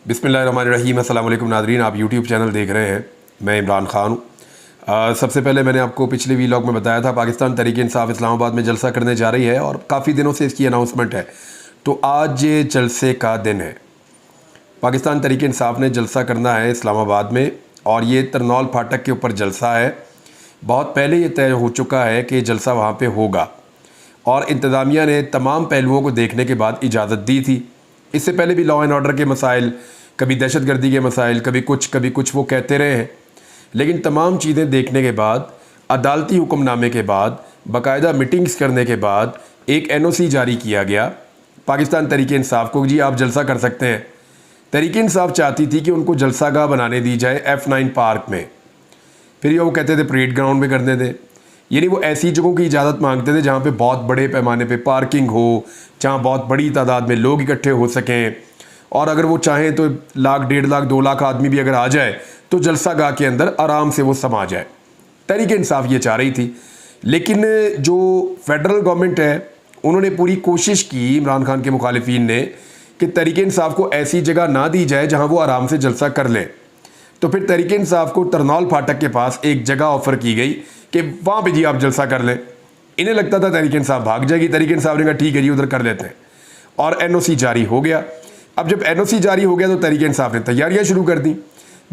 बिस्मिल्लाहिर्रहमानिर्रहीम। अस्सलाम वालेकुम नादरीन, आप यूट्यूब चैनल देख रहे हैं। मैं इमरान ख़ान हूँ। सबसे पहले मैंने आपको पिछले वीलॉग में बताया था पाकिस्तान तहरीक इंसाफ इस्लामाबाद में जलसा करने जा रही है और काफ़ी दिनों से इसकी अनाउंसमेंट है। तो आज ये जलसे का दिन है। पाकिस्तान तहरीक इंसाफ ने जलसा करना है इस्लामाबाद में और ये तरनौल फाटक के ऊपर जलसा है। बहुत पहले ये तय हो चुका है कि जलसा वहाँ पर होगा और इंतज़ामिया ने तमाम पहलुओं को देखने के बाद इजाज़त दी थी। इससे पहले भी लॉ एंड ऑर्डर के मसाइल, कभी दहशतगर्दी के मसाइल, कभी कुछ वो कहते रहे हैं। लेकिन तमाम चीज़ें देखने के बाद, अदालती हुक्मनामे के बाद, बाकायदा मीटिंग्स करने के बाद एक NOC जारी किया गया पाकिस्तान तहरीक इंसाफ को, जी आप जलसा कर सकते हैं। तहरीक इंसाफ चाहती थी कि उनको जलसागाह बनाने दी जाए F9 पार्क में, फिर ये वो कहते थे परेड ग्राउंड में करने दें। यानी वो ऐसी जगहों की इजाज़त मांगते थे जहाँ पे बहुत बड़े पैमाने पे पार्किंग हो, जहाँ बहुत बड़ी तादाद में लोग इकट्ठे हो सकें और अगर वो चाहें तो 1 लाख, 1.5 लाख, 2 लाख आदमी भी अगर आ जाए तो जलसागाह के अंदर आराम से वो समा जाए। तहरीक इंसाफ ये चाह रही थी। लेकिन जो फेडरल गवर्नमेंट है उन्होंने पूरी कोशिश की, इमरान खान के मुखालिफिन ने, कि तहरीक इंसाफ को ऐसी जगह ना दी जाए जहाँ वो आराम से जलसा कर लें। तो फिर तहरीक इंसाफ को तरनौल फाटक के पास एक जगह ऑफ़र की गई कि वहाँ पे जी आप जलसा कर लें। इन्हें लगता था तहरीक इंसाफ भाग जाएगी। तहरीक इंसाफ ने कहा ठीक है जी उधर कर लेते हैं और NOC जारी हो गया। अब जब NOC जारी हो गया तो तहरीक इंसाफ ने तैयारियां शुरू कर दी।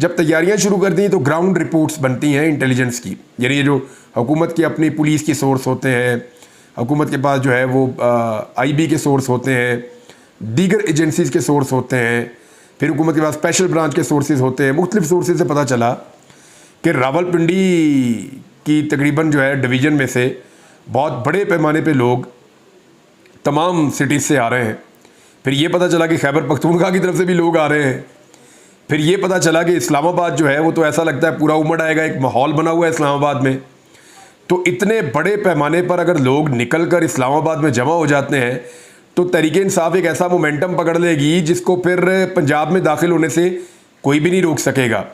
जब तैयारियां शुरू कर दी तो ग्राउंड रिपोर्ट्स बनती हैं इंटेलिजेंस की, यानी ये जो हुकूमत की अपनी पुलिस के सोर्स होते हैं, हुकूमत के पास जो है वो IB के सोर्स होते हैं, दीगर एजेंसीज़ के सोर्स होते हैं, फिर हुकूमत के पास स्पेशल ब्रांच के सोर्सेज होते हैं। मुख्तलिफ सोर्सेज से पता चला कि रावलपिंडी की तकरीबन जो है डिवीज़न में से बहुत बड़े पैमाने पे लोग तमाम सिटीज़ से आ रहे हैं। फिर ये पता चला कि खैबर पख्तूनख्वा की तरफ से भी लोग आ रहे हैं। फिर ये पता चला कि इस्लामाबाद जो है वो तो ऐसा लगता है पूरा उमड़ आएगा, एक माहौल बना हुआ है इस्लामाबाद में। तो इतने बड़े पैमाने पर अगर लोग निकल कर इस्लामाबाद में जमा हो जाते हैं तो तहरीक इंसाफ एक ऐसा मोमेंटम पकड़ लेगी जिसको फिर पंजाब में दाखिल होने से कोई भी नहीं रोक सकेगा।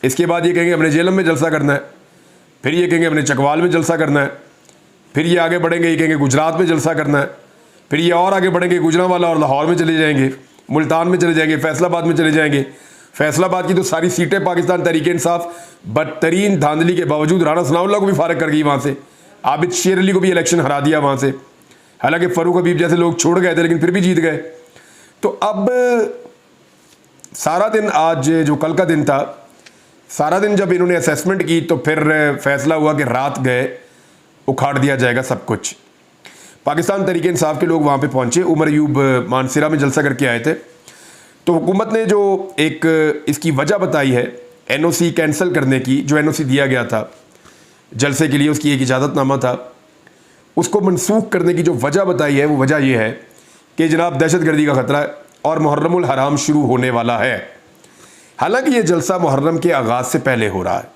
इसके बाद ये कहेंगे हमने जेलम में जलसा करना है, फिर ये कहेंगे हमने चकवाल में जलसा करना है, फिर ये आगे बढ़ेंगे, ये कहेंगे गुजरात में जलसा करना है, फिर ये और आगे बढ़ेंगे गुजरांवाला और लाहौर में चले जाएंगे, मुल्तान में चले जाएंगे, फैसलाबाद में चले जाएंगे। फैसलाबाद की तो सारी सीटें पाकिस्तान तहरीक इंसाफ बदतरीन धांधली के बावजूद राना सनाउल्लाह को भी फारिग कर गई वहाँ से, आबिद शेर अली को भी इलेक्शन हरा दिया वहाँ से। हालांकि फ़ारूक हबीब जैसे लोग छोड़ गए थे लेकिन फिर भी जीत गए। तो अब सारा दिन, आज जो कल का दिन था, सारा दिन जब इन्होंने असेसमेंट की तो फिर फैसला हुआ कि रात गए उखाड़ दिया जाएगा सब कुछ। पाकिस्तान तहरीक इंसाफ के लोग वहाँ पे पहुँचे, उमर अयूब मानसरा में जलसा करके आए थे। तो हुकूमत ने जो एक इसकी वजह बताई है NOC कैंसिल करने की, जो NOC दिया गया था जलसे के लिए, उसकी एक इजाज़तनामा था, उसको मनसूख करने की जो वजह बताई है वो वजह ये है कि जनाब दहशतगर्दी का ख़तरा है और मुहर्रमुल हराम शुरू होने वाला है। हालांकि ये जलसा मुहर्रम के आगाज़ से पहले हो रहा है।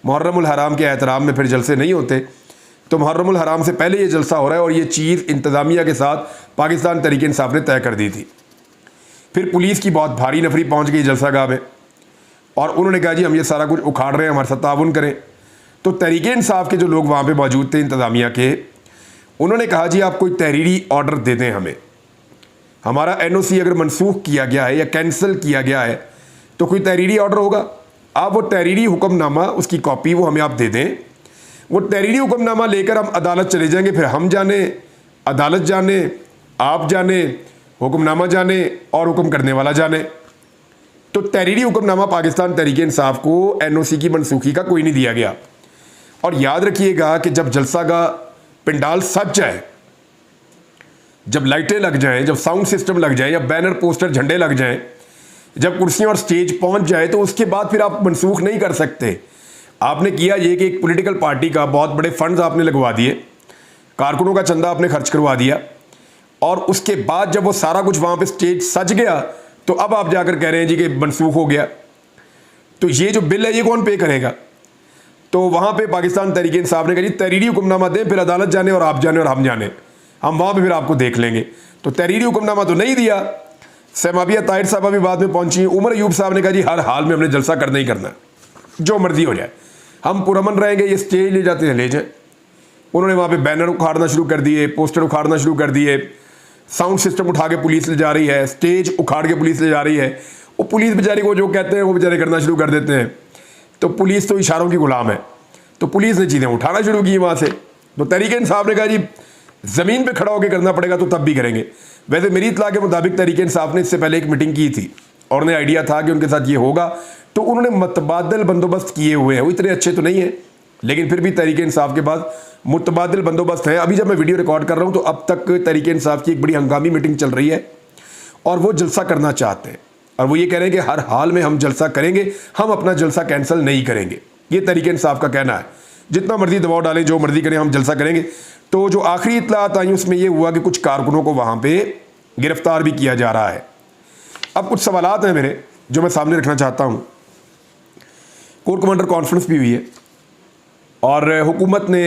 मुहर्रमुल हराम के एहतराम में फिर जलसे नहीं होते, तो मुहर्रमुल हराम से पहले ये जलसा हो रहा है और ये चीज़ इंतज़ामिया के साथ पाकिस्तान तहरीक इंसाफ ने तय कर दी थी। फिर पुलिस की बहुत भारी नफरी पहुँच गई जलसागाह में और उन्होंने कहा जी हम ये सारा कुछ उखाड़ रहे हैं, हमारे साथ ताउन करें। तो तहरीक इंसाफ के जो लोग वहाँ पर मौजूद थे इंतज़ामिया के, उन्होंने कहा जी आप कोई तहरीरी ऑर्डर दे दें हमें, हमारा NOC अगर मनसूख किया गया है या कैंसिल किया गया है तो कोई तहरीरी ऑर्डर होगा, आप वो तहरीरी हुक्मनामा, उसकी कॉपी वो हमें आप दे दें। वो तहरीरी हुक्मनामा लेकर हम अदालत चले जाएंगे, फिर हम जाने, अदालत जाने, आप जाने, हुक्मनामा जाने और हुक्म करने वाला जाने। तो तहरीरी हुक्मनामा पाकिस्तान तहरीक इंसाफ को NOC की मनसूखी का कोई नहीं दिया गया। और याद रखिएगा कि जब जलसागाह पंडाल सज जाए, जब लाइटें लग जाएं, जब साउंड सिस्टम लग जाए, या बैनर पोस्टर झंडे लग जाएं, जब कुर्सियां और स्टेज पहुंच जाए, तो उसके बाद फिर आप मनसूख नहीं कर सकते। आपने किया ये कि एक पॉलिटिकल पार्टी का बहुत बड़े फंड्स आपने लगवा दिए, कारकुनों का चंदा आपने खर्च करवा दिया और उसके बाद जब वो सारा कुछ वहाँ पे स्टेज सज गया तो अब आप जाकर कह रहे हैं जी कि मनसूख हो गया। तो ये जो बिल है ये कौन पे करेगा? तो वहाँ पे पाकिस्तान तहरीक इंसाफ ने कहा जी तहरीरी हुक्मनामा दें, फिर अदालत जाने और आप जाने और हम जाने, हम वहाँ पे फिर आपको देख लेंगे। तो तहरीरी हुक्मनामा तो नहीं दिया। सहमाबिया ताहिर साहबा भी बाद में पहुंची। उमर अयूब साहब ने कहा जी हर हाल में हमने जलसा करना ही करना है, जो मर्जी हो जाए, हम पुरअमन रहेंगे, ये स्टेज ले जाते हैं ले जाए। उन्होंने वहाँ पे बैनर उखाड़ना शुरू कर दिए, पोस्टर उखाड़ना शुरू कर दिए, साउंड सिस्टम उठा के पुलिस ले जा रही है, स्टेज उखाड़ के पुलिस ले जा रही है। वो पुलिस बेचारी को जो कहते हैं वो बेचारे करना शुरू कर देते हैं। तो पुलिस तो इशारों की गुलाम है, तो पुलिस ने चीज़ें उठाना शुरू की वहाँ से। तो तहरीक इंसाफ ने कहा जी ज़मीन पे खड़ा होकर करना पड़ेगा तो तब भी करेंगे। वैसे मेरी इत्तला के मुताबिक तहरीक इंसाफ ने इससे पहले एक मीटिंग की थी और उन्हें आइडिया था कि उनके साथ ये होगा, तो उन्होंने मुतबादिल बंदोबस्त किए हुए हैं। वो इतने अच्छे तो नहीं है, लेकिन फिर भी तहरीक इंसाफ के पास मुतबादिल बंदोबस्त है। अभी जब मैं वीडियो रिकॉर्ड कर रहा हूँ तो अब तक तहरीक इंसाफ की एक बड़ी हंगामी मीटिंग चल रही है और वो जलसा करना चाहते हैं। और वो ये कह रहे हैं कि हर हाल में हम जलसा करेंगे, हम अपना जलसा कैंसिल नहीं करेंगे। ये तहरीक इंसाफ का कहना है। जितना मर्जी दबाव डालें, जो मर्जी करें, हम जलसा करेंगे। तो जो आखिरी इत्तलात आई उसमें यह हुआ कि कुछ कारकुनों को वहाँ पे गिरफ्तार भी किया जा रहा है। अब कुछ सवालात हैं मेरे जो मैं सामने रखना चाहता हूँ। कोर कमांडर कॉन्फ्रेंस भी हुई है और हुकूमत ने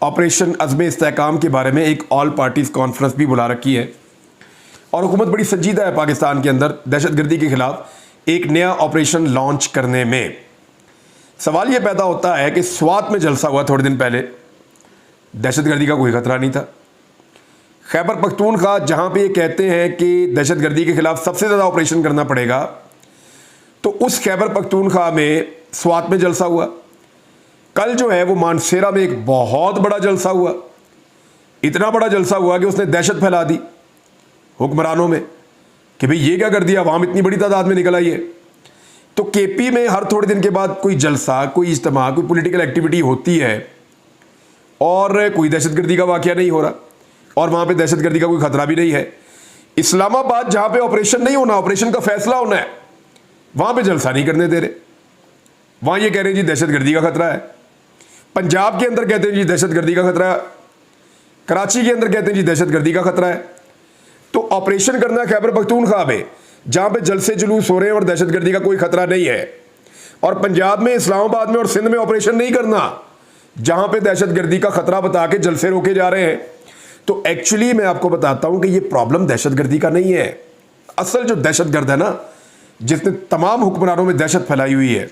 ऑपरेशन अज़्म इस्तेहकाम के बारे में एक ऑल पार्टीज़ कॉन्फ्रेंस भी बुला रखी है और हुकूमत बड़ी संजीदा है पाकिस्तान के अंदर दहशतगर्दी के ख़िलाफ़ एक नया ऑपरेशन लॉन्च करने में। सवाल ये पैदा होता है कि स्वात में जलसा हुआ थोड़े दिन पहले, दहशतगर्दी का कोई ख़तरा नहीं था। खैबर पख्तूनख्वा जहाँ पे ये कहते हैं कि दहशतगर्दी के ख़िलाफ़ सबसे ज़्यादा ऑपरेशन करना पड़ेगा, तो उस खैबर पख्तूनख्वा में स्वात में जलसा हुआ। कल जो है वो मानसेरा में एक बहुत बड़ा जलसा हुआ। इतना बड़ा जलसा हुआ कि उसने दहशत फैला दी हुक्मरानों में कि भाई ये क्या कर दिया, अवाम इतनी बड़ी तादाद में निकल आई है। तो केपी में हर थोड़े दिन के बाद कोई जलसा, कोई इज्तिमा, कोई पॉलिटिकल एक्टिविटी होती है और कोई दहशतगर्दी का वाक़या नहीं हो रहा और वहाँ पे दहशतगर्दी का कोई ख़तरा भी नहीं है। इस्लामाबाद जहाँ पे ऑपरेशन नहीं होना, ऑपरेशन का फैसला होना है, वहाँ पे जलसा नहीं करने दे रहे। वहाँ ये कह रहे हैं जी दहशतगर्दी का ख़तरा है। पंजाब के अंदर कहते हैं जी दहशतगर्दी का ख़तरा है। कराची के अंदर कहते हैं जी दहशतगर्दी का ख़तरा है। तो ऑपरेशन करना खैबर पख्तूनख्वा में जहाँ पे जलसे जुलूस हो रहे हैं और दहशतगर्दी का कोई ख़तरा नहीं है, और पंजाब में, इस्लामाबाद में और सिंध में ऑपरेशन नहीं करना जहाँ पे दहशतगर्दी का ख़तरा बता के जलसे रोके जा रहे हैं। तो एक्चुअली मैं आपको बताता हूँ कि ये प्रॉब्लम दहशतगर्दी का नहीं है। असल जो दहशतगर्द है ना, जिसने तमाम हुक्मरानों में दहशत फैलाई हुई है,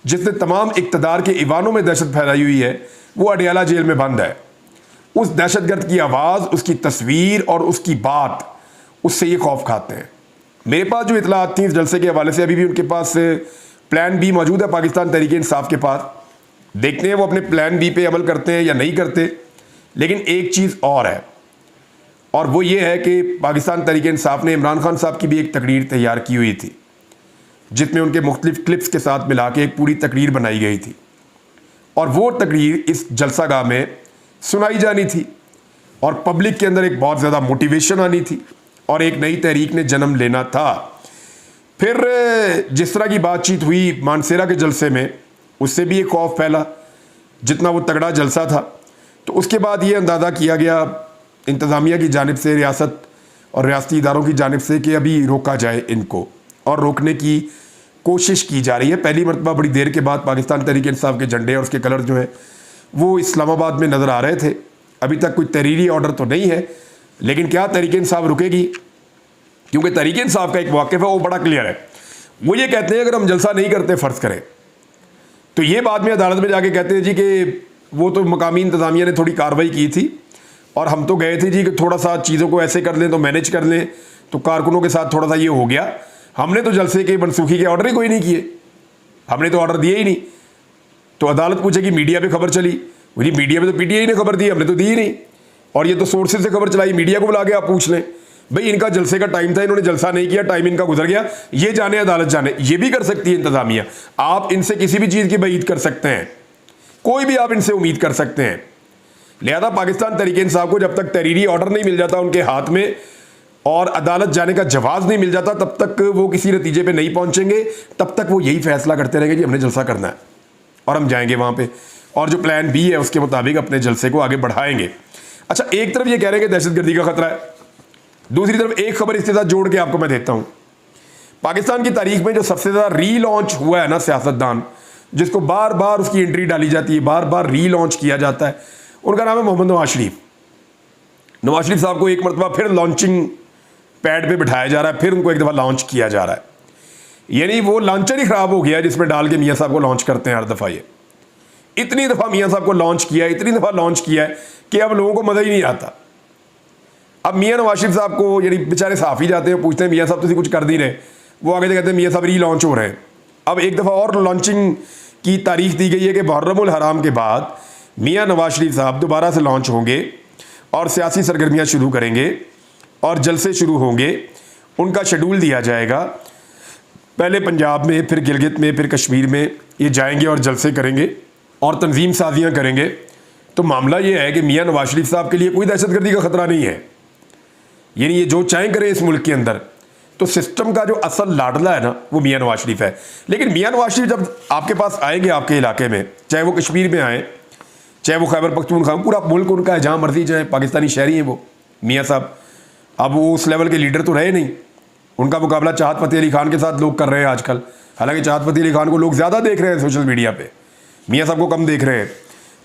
जिसने तमाम इक़्तिदार के ईवानों में दहशत फैलाई हुई है, वो अडियाला जेल में बंद है। उस दहशतगर्द की आवाज़, उसकी तस्वीर और उसकी बात, उससे ये खौफ खाते हैं। मेरे पास जो इतलात थी इस जलसे के हवाले से, अभी भी उनके पास प्लान बी मौजूद है पाकिस्तान तहरीक इंसाफ के पास। देखते हैं वो अपने प्लान बी पे अमल करते हैं या नहीं करते। लेकिन एक चीज़ और है, और वो ये है कि पाकिस्तान तहरीक इंसाफ ने इमरान खान साहब की भी एक तकरीर तैयार की हुई थी जिसमें उनके मुख्तलिफ क्लिप्स के साथ मिला के एक पूरी तकरीर बनाई गई थी और वो तकरीर इस जलसागाह में सुनाई जानी थी और पब्लिक के अंदर एक बहुत ज़्यादा मोटिवेशन आनी थी और एक नई तहरीक ने जन्म लेना था। फिर जिस तरह की बातचीत हुई मानसेरा के जलसे में, उससे भी एक खौफ फैला जितना वो तगड़ा जलसा था। तो उसके बाद ये अंदाज़ा किया गया इंतज़ामिया की जानिब से, रियासत और रियासती इदारों की जानिब से, कि अभी रोका जाए इनको, और रोकने की कोशिश की जा रही है। पहली मरतबा बड़ी देर के बाद पाकिस्तान तहरीक इंसाफ के झंडे और उसके कलर जो है वो इस्लामाबाद में नज़र आ रहे थे। अभी तक कोई तहरीरी ऑर्डर तो नहीं है, लेकिन क्या तहरीक इंसाफ रुकेगी? क्योंकि तहरीक इंसाफ का एक वाक़िफ़ है वो बड़ा क्लियर है। वो ये कहते हैं अगर हम जलसा नहीं करते, फ़र्ज़ करें, तो ये बाद में अदालत में जाके कहते हैं जी कि वो तो मकामी इंतज़ामिया ने थोड़ी कार्रवाई की थी और हम तो गए थे जी कि थोड़ा सा चीज़ों को ऐसे कर लें तो मैनेज कर लें, तो कारकुनों के साथ थोड़ा सा ये हो गया, हमने तो जलसे के मनसूखी के ऑर्डर ही कोई नहीं किए, हमने तो ऑर्डर दिए ही नहीं। तो अदालत पूछेगी मीडिया पे खबर चली, जी मीडिया में तो पीटीआई ने खबर दी, हमने तो दी ही नहीं, और ये तो सोर्सेज से खबर चलाई, मीडिया को बुला के आप पूछ लें भाई इनका जलसे का टाइम था, इन्होंने जलसा नहीं किया, टाइम इनका गुजर गया, ये जाने अदालत जाने। ये भी कर सकती है इंतज़ामिया, आप इनसे किसी भी चीज़ की बईद कर सकते हैं, कोई भी आप इनसे उम्मीद कर सकते हैं। लिहाजा पाकिस्तान तहरीक इंसाफ को जब तक तहरीरी ऑर्डर नहीं मिल जाता उनके हाथ में और अदालत जाने का जवाब नहीं मिल जाता, तब तक वो किसी नतीजे पे नहीं पहुंचेंगे। तब तक वो यही फैसला करते रहेंगे कि हमने जलसा करना है और हम जाएंगे वहाँ पे, और जो प्लान बी है उसके मुताबिक अपने जलसे को आगे बढ़ाएंगे। अच्छा, एक तरफ ये कह रहे हैं कि दहशतगर्दी का खतरा है, दूसरी तरफ एक खबर इसके साथ जोड़ के आपको मैं देता हूँ। पाकिस्तान की तारीख में जो सबसे ज़्यादा रीलॉन्च हुआ है ना सियासतदान, जिसको बार बार उसकी एंट्री डाली जाती है, बार बार रीलॉन्च किया जाता है, उनका नाम है मोहम्मद नवाज शरीफ। नवाज शरीफ साहब को एक मरतबा फिर लॉन्चिंग पैड पे बिठाया जा रहा है, फिर उनको एक दफ़ा लॉन्च किया जा रहा है। यानी वो लॉन्चर ही ख़राब हो गया जिसमें डाल के मियाँ साहब को लॉन्च करते हैं हर दफ़ा। ये इतनी दफ़ा मियाँ साहब को लॉन्च किया है, इतनी दफ़ा लॉन्च किया है कि अब लोगों को मज़ा ही नहीं आता। अब मियाँ नवाज शरीफ साहब को, यानी बेचारे साफ़ ही जाते हैं, पूछते हैं मियाँ साहब तुम कुछ कर नहीं रहे, वो आगे से कहते हैं मियाँ साहब री-लॉन्च हो रहे हैं। अब एक दफ़ा और लॉन्चिंग की तारीख दी गई है कि मुहर्रमुल हराम के बाद मियाँ नवाज शरीफ साहब दोबारा से लॉन्च होंगे और सियासी सरगर्मियाँ शुरू करेंगे और जलसे शुरू होंगे। उनका शेड्यूल दिया जाएगा, पहले पंजाब में, फिर गिलगित में, फिर कश्मीर में ये जाएंगे और जलसे करेंगे और तंजीम साजियाँ करेंगे। तो मामला ये है कि मियाँ नवाज शरीफ साहब के लिए कोई दहशतगर्दी का ख़तरा नहीं है, यानी ये जो चाहें करें इस मुल्क के अंदर। तो सिस्टम का जो असल लाडला है ना वो मियाँ नवाज शरीफ है। लेकिन मियाँ नवाज शरीफ जब आपके पास आएंगे, आपके इलाके में, चाहे वो कश्मीर में आए, चाहे वो खैबर पख्तूनख्वा, पूरा मुल्क उनका है, जहाँ मर्जी जाए, पाकिस्तानी शहरी हैं वो मियाँ साहब। अब वो उस लेवल के लीडर तो रहे नहीं, उनका मुकाबला चाहत फ़तेह अली खान के साथ लोग कर रहे हैं आजकल। हालांकि चाहत फ़तेह अली खान को लोग ज़्यादा देख रहे हैं सोशल मीडिया पे, मियाँ साहब को कम देख रहे हैं।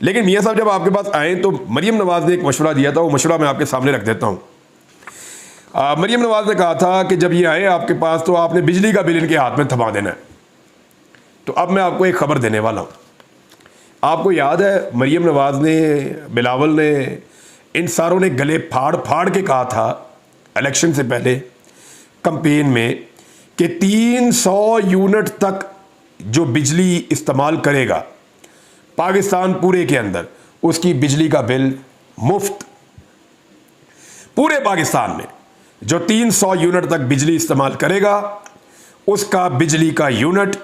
लेकिन मियाँ साहब जब आपके पास आए तो मरीम नवाज ने एक मशवरा दिया था, वो मशवरा मैं आपके सामने रख देता हूँ। मरीम नवाज ने कहा था कि जब ये आए आपके पास तो आपने बिजली का बिल इनके हाथ में थमा देना है। तो अब मैं आपको एक खबर देने वाला हूँ। आपको याद है मरीम नवाज ने, बिलावल ने, इन सारों ने गले फाड़ फाड़ के कहा था इलेक्शन से पहले कैंपेन में कि 300 यूनिट तक जो बिजली इस्तेमाल करेगा पाकिस्तान पूरे के अंदर, उसकी बिजली का बिल मुफ्त। पूरे पाकिस्तान में जो 300 यूनिट तक बिजली इस्तेमाल करेगा उसका बिजली का यूनिट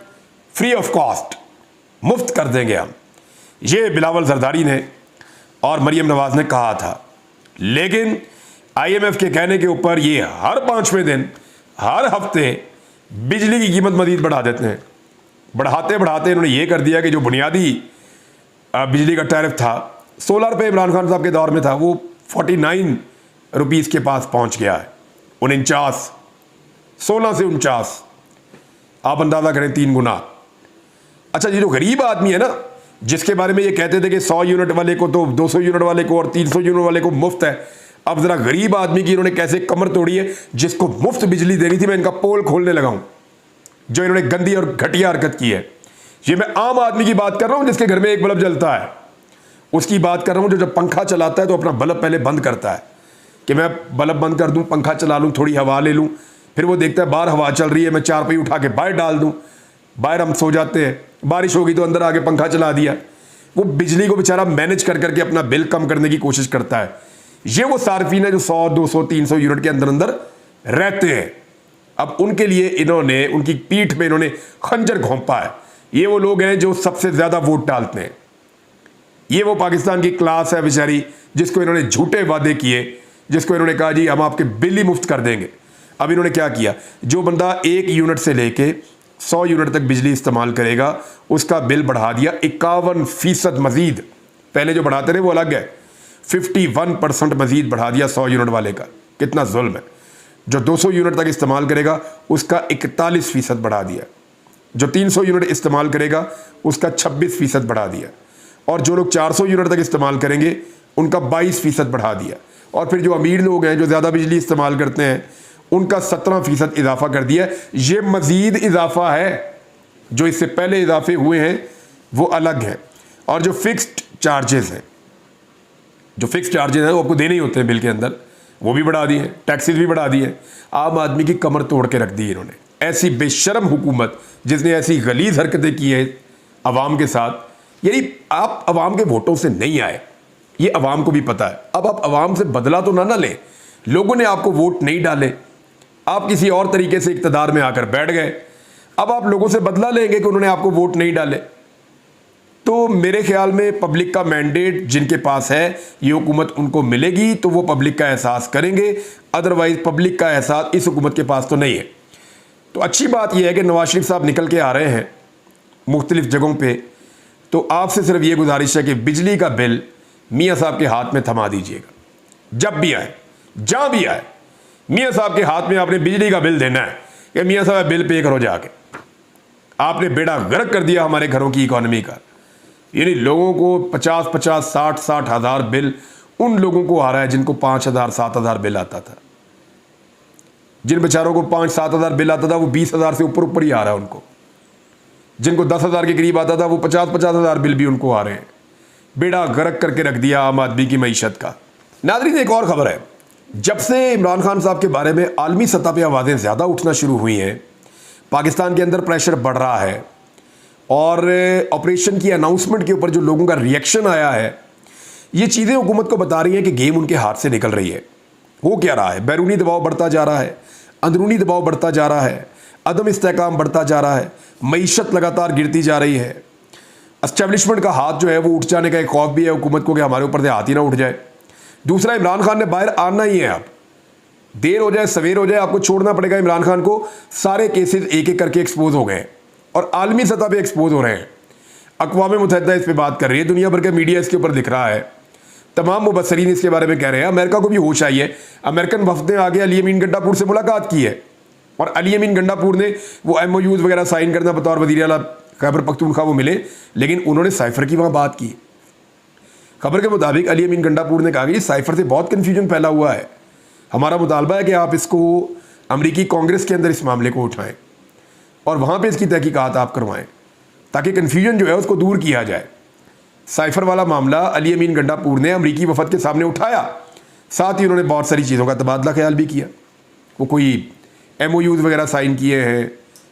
फ्री ऑफ कॉस्ट मुफ्त कर देंगे हम। ये बिलावल जरदारी ने और मरीम नवाज ने कहा था। लेकिन IMF के कहने के ऊपर ये हर 5वें दिन, हर हफ्ते बिजली की कीमत मजीद बढ़ा देते हैं। बढ़ाते बढ़ाते इन्होंने ये कर दिया कि जो बुनियादी बिजली का टैरिफ था 16 रुपये इमरान खान साहब के दौर में था, वो 49 रुपीज़ के पास पहुंच गया है। 49, 16 से 49, आप अंदाज़ा करें 3 गुना। अच्छा, ये जो गरीब आदमी है ना, जिसके बारे में ये कहते थे कि 100 यूनिट वाले को तो 200 यूनिट वाले को और 300 यूनिट वाले को मुफ्त है, अब ज़रा गरीब आदमी की इन्होंने कैसे कमर तोड़ी है। जिसको मुफ्त बिजली देनी थी मैं इनका पोल खोलने लगा हूँ, जो इन्होंने गंदी और घटिया हरकत की है। ये मैं आम आदमी की बात कर रहा हूँ जिसके घर में एक बल्ब जलता है, उसकी बात कर रहा हूँ जो जब पंखा चलाता है तो अपना बल्ब पहले बंद करता है कि मैं बल्ब बंद कर दूं, पंखा चला लूं, थोड़ी हवा ले लूं, फिर वो देखता है बाहर हवा चल रही है, मैं चारपाई उठा के बाहर डाल दूं, बाहर हम सो जाते हैं, बारिश होगी तो अंदर आके पंखा चला दिया। वो बिजली को बेचारा मैनेज कर करके अपना बिल कम करने की कोशिश करता है। ये वो सार्फिन है जो 100, 200, 300 यूनिट के अंदर अंदर रहते हैं। अब उनके लिए इन्होंने, उनकी पीठ में इन्होंने खंजर घोंपा है। ये वो लोग हैं जो सबसे ज़्यादा वोट डालते हैं। ये वो पाकिस्तान की क्लास है बेचारी, जिसको इन्होंने झूठे वादे किए, जिसको इन्होंने कहा जी हम आपके बिल ही मुफ्त कर देंगे। अब इन्होंने क्या किया, जो बंदा 1 यूनिट से लेके 100 यूनिट तक बिजली इस्तेमाल करेगा उसका बिल बढ़ा दिया 51% मजीद। पहले जो बढ़ाते रहे वो अलग है, 51% मजीद बढ़ा दिया 100 यूनिट वाले का। कितना जुल्म है। जो 200 यूनिट तक इस्तेमाल करेगा उसका 41% बढ़ा दिया, जो 300 यूनिट इस्तेमाल करेगा उसका 26% बढ़ा दिया, और जो लोग 400 यूनिट तक इस्तेमाल करेंगे उनका 22% बढ़ा दिया, और फिर जो अमीर लोग हैं जो ज़्यादा बिजली इस्तेमाल करते हैं उनका 17% इजाफा कर दिया। ये मज़ीद इजाफा है, जो इससे पहले इजाफे हुए हैं वो अलग है। और जो फिक्स्ड चार्जेस हैं, जो फिक्स चार्जेस हैं वो आपको देने ही होते हैं बिल के अंदर, वो भी बढ़ा दिए, टैक्सेस भी बढ़ा दिए। आम आदमी की कमर तोड़ के रख दी इन्होंने। ऐसी बेशरम हुकूमत जिसने ऐसी गलीज हरकतें की है अवाम के साथ, यानी आप अवाम के वोटों से नहीं आए, ये अवाम को भी पता है। अब आप अवाम से बदला तो ना लें, लोगों ने आपको वोट नहीं डाले, आप किसी और तरीके से इक़्तिदार में आकर बैठ गए, अब आप लोगों से बदला लेंगे कि उन्होंने आपको वोट नहीं डाले। तो मेरे ख्याल में पब्लिक का मैंडेट जिनके पास है, ये हुकूमत उनको मिलेगी तो वो पब्लिक का एहसास करेंगे, अदरवाइज पब्लिक का एहसास इस हुकूमत के पास तो नहीं है। तो अच्छी बात यह है कि नवाज शरीफ साहब निकल के आ रहे हैं मुख्तलिफ जगहों पे, तो आपसे सिर्फ ये गुजारिश है कि बिजली का बिल मियाँ साहब के हाथ में थमा दीजिएगा। जब भी आए, जहाँ भी आए, मियाँ साहब के हाथ में आपने बिजली का बिल देना है कि मियाँ साहब बिल पे करो जाके। आपने बेड़ा गर्क कर दिया हमारे घरों की इकॉनमी का, यानी लोगों को 50-50, 60-60 हज़ार बिल उन लोगों को आ रहा है जिनको 5,000-7 हज़ार बिल आता था। जिन बेचारों को 5-7 हज़ार बिल आता था वो 20 हज़ार से ऊपर ही आ रहा है उनको। जिनको 10 हज़ार के करीब आता था वो 50-50 हज़ार बिल भी उनको आ रहे हैं। बेड़ा गर्क करके रख दिया आम आदमी की मईशत का। नाज़रीन, एक और ख़बर है, जब से इमरान खान साहब के बारे में आलमी सतह पर आवाज़ें ज़्यादा उठना शुरू हुई हैं, पाकिस्तान के अंदर प्रेशर बढ़ रहा है और ऑपरेशन की अनाउंसमेंट के ऊपर जो लोगों का रिएक्शन आया है, ये चीज़ें हुकूमत को बता रही हैं कि गेम उनके हाथ से निकल रही है। हो क्या रहा है? बैरूनी दबाव बढ़ता जा रहा है, अंदरूनी दबाव बढ़ता जा रहा है, अदम इस्तेहकाम बढ़ता जा रहा है, मईशत लगातार गिरती जा रही है। एस्टेब्लिशमेंट का हाथ जो है वो उठ जाने का एक खौफ भी है हुकूमत को कि हमारे ऊपर से हाथ ही ना उठ जाए। दूसरा, इमरान खान ने बाहर आना ही है। अब देर हो जाए सवेर हो जाए, आपको छोड़ना पड़ेगा इमरान खान को। सारे केसेस एक एक करके एक्सपोज हो गए और आलमी सतह पे एक्सपोज हो रहे हैं। अक़वाम मुत्तहिदा इस पर बात कर रही है, दुनिया भर का मीडिया इसके ऊपर दिख रहा है, तमाम मुबस्सरीन इसके बारे में कह रहे हैं। अमेरिका को भी होश आई है। अमेरिकन वफद ने आगे अली अमीन गंडापुर से मुलाकात की है और अली अमीन गंडापुर ने वो MOUs वगैरह साइन करना बतौर वज़ीर आला खैबर पख्तूनख्वा वो मिले, लेकिन उन्होंने साइफर की वहाँ बात की। खबर के मुताबिक अली अमीन गंडापुर ने कहा कि साइफर से बहुत कन्फ्यूजन फैला हुआ है, हमारा मुतालबा है कि आप इसको अमरीकी कांग्रेस के अंदर इस मामले को उठाएं और वहाँ पे इसकी तहकीकात आप करवाएं ताकि कन्फ्यूजन जो है उसको दूर किया जाए। साइफर वाला मामला अली अमीन गंडापुर ने अमरीकी वफद के सामने उठाया, साथ ही उन्होंने बहुत सारी चीज़ों का तबादला ख्याल भी किया। वो कोई MOUs वगैरह साइन किए हैं,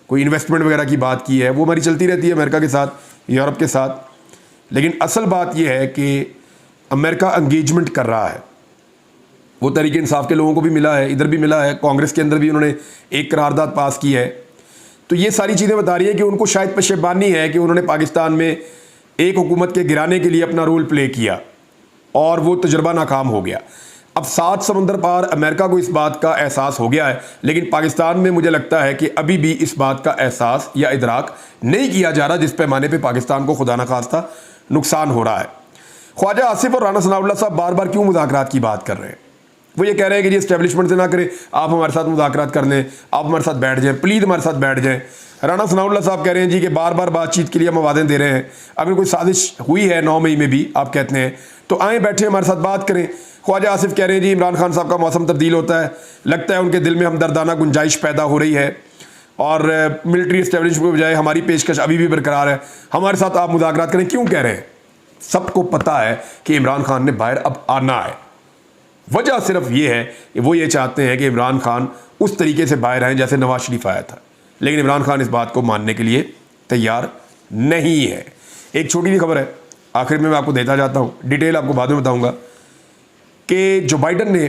कोई इन्वेस्टमेंट वगैरह की बात की है, वो हमारी चलती रहती है अमेरिका के साथ, यूरोप के साथ। लेकिन असल बात यह है कि अमेरिका एंगेजमेंट कर रहा है। वो तहरीक इंसाफ के लोगों को भी मिला है, इधर भी मिला है, कांग्रेस के अंदर भी उन्होंने एक करारदाद पास की है। तो ये सारी चीज़ें बता रही है कि उनको शायद पशेबानी है कि उन्होंने पाकिस्तान में एक हुकूमत के गिराने के लिए अपना रोल प्ले किया और वो तजुर्बा नाकाम हो गया। अब 7 समंदर पार अमेरिका को इस बात का एहसास हो गया है, लेकिन पाकिस्तान में मुझे लगता है कि अभी भी इस बात का एहसास या इदराक नहीं किया जा रहा जिस पैमाने पे पाकिस्तान को खुदा न खास्ता नुकसान हो रहा है। ख्वाजा आसिफ और राना सनाउल्लाह साहब बार बार क्यों मुज़ाकरात की बात कर रहे हैं? वो ये कह रहे हैं कि जी एस्टेब्लिशमेंट से ना करें, आप हमारे साथ मुज़ाकरात कर लें, आप हमारे साथ बैठ जाएं, प्लीज़ हमारे साथ बैठ जाएं। राना सनाउल्लाह साहब कह रहे हैं जी कि बार बार बातचीत के लिए हम वादे दे रहे हैं, अगर कोई साजिश हुई है 9 मई में भी आप कहते हैं तो आएँ बैठे हमारे साथ बात करें। ख्वाजा आसिफ कह रहे हैं जी इमरान खान साहब का मौसम तब्दील होता है, लगता है उनके दिल में हमदर्दाना गुंजाइश पैदा हो रही है और मिलिट्री एस्टेब्लिशमेंट के बजाय हमारी पेशकश अभी भी बरकरार है, हमारे साथ आप मुज़ाकरात करें। क्यों कह रहे हैं? सबको पता है कि इमरान खान ने बाहर अब आना है। वजह सिर्फ ये है कि वो ये चाहते हैं कि इमरान खान उस तरीके से बाहर आए जैसे नवाज शरीफ आया था, लेकिन इमरान खान इस बात को मानने के लिए तैयार नहीं है। एक छोटी सी खबर है, आखिर में मैं आपको देता जाता हूँ, डिटेल आपको बाद में बताऊँगा कि जो बाइडन ने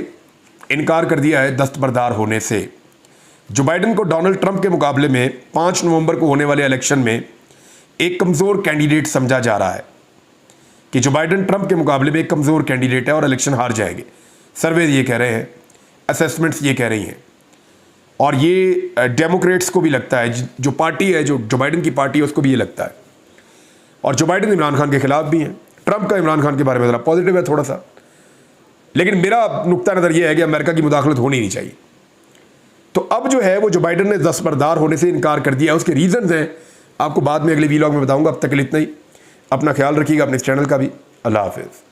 इनकार कर दिया है दस्तबरदार होने से। जो बाइडन को डोनाल्ड ट्रंप के मुकाबले में 5 नवंबर को होने वाले इलेक्शन में एक कमज़ोर कैंडिडेट समझा जा रहा है कि जो बाइडन ट्रंप के मुकाबले में एक कमज़ोर कैंडिडेट है और इलेक्शन हार जाएंगे। सर्वे ये कह रहे हैं, असेसमेंट्स ये कह रही हैं, और ये डेमोक्रेट्स को भी लगता है, जो पार्टी है, जो बाइडन की पार्टी है, उसको भी ये लगता है। और जो बाइडन इमरान खान के खिलाफ भी हैं। ट्रंप का इमरान खान के बारे में ज़रा पॉजिटिव है थोड़ा सा, लेकिन मेरा नुक्ता नज़र ये है कि अमेरिका की मुदाखलत होनी नहीं चाहिए। तो अब जो है वो जो बाइडन ने दस्तबरदार होने से इनकार कर दिया, उसके रीज़न्स हैं, आपको बाद में अगले वीलॉग में बताऊंगा। अब तक के लिए इतना ही। अपना ख्याल रखिएगा, अपने इस चैनल का भी। अल्लाह हाफिज़।